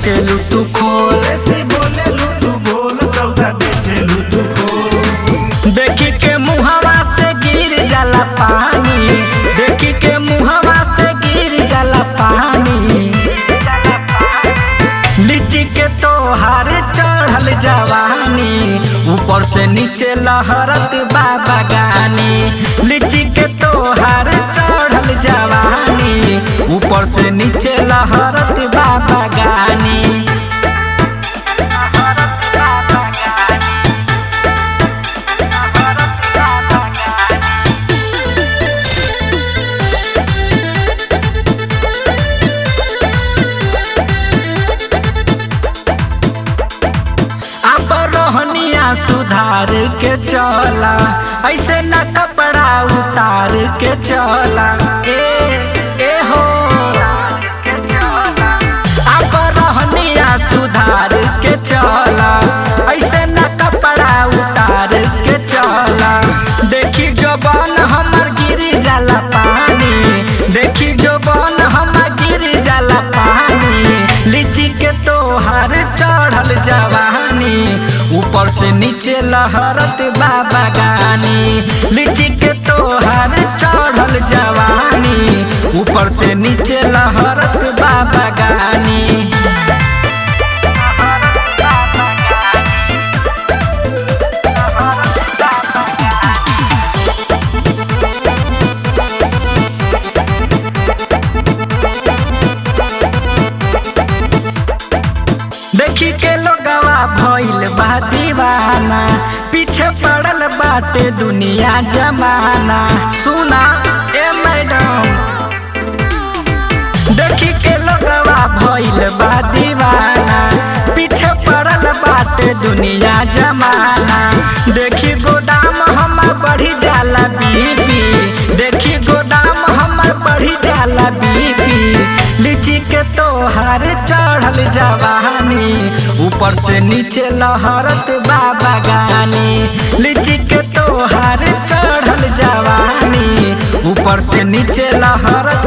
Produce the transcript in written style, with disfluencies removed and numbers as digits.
बेचेलू तू खोल। ऐसे बोले लू तू बोल सौदा बेचेलू तू खोल। देखी के मुहवा से गिर जाला पानी, देखी के मुहवा से गिर जाला पानी। लीची के तोहार चढ़ल जवानी, ऊपर से नीचे लहरत बाबा गानी। लीची के तोहार चढ़ल जवानी, ऊपर से नीचे लहरत बाबा गानी। सुधार के चला, ऐसे न कपड़ा उतार के चला। ए हो अब रहनिया सुधार के चला, ऐसे न कपड़ा उतार के चला। देखी जबान हमर गिर जाला पानी, देखी जबान हमर गिर जाला पानी। लीची के तोहार चढ़ल जवानी, ऊपर से नीचे लहरत बाबा गानी। लीची के तोहार चढ़ल जवानी, ऊपर से नीचे लहरत बाबा गानी। देखी के लोगवा भइल बा दीवाना, पीछे पड़ल बाटे दुनिया जमाना। सुना ए मैडम, देखी के लोगवा भइल बा दीवाना, पीछे पड़ल बाटे दुनिया जमाना। देखी गोदाम हमर बढ़ी जाला बीपी, देखी गोदाम हमर बढ़ी जाला बीपी। लीची के तोहार चढ़ल जवानी, ऊपर से नीचे लहरत बाबा गानी। लीची के तोहार चढ़ल जवानी, ऊपर से नीचे लहरत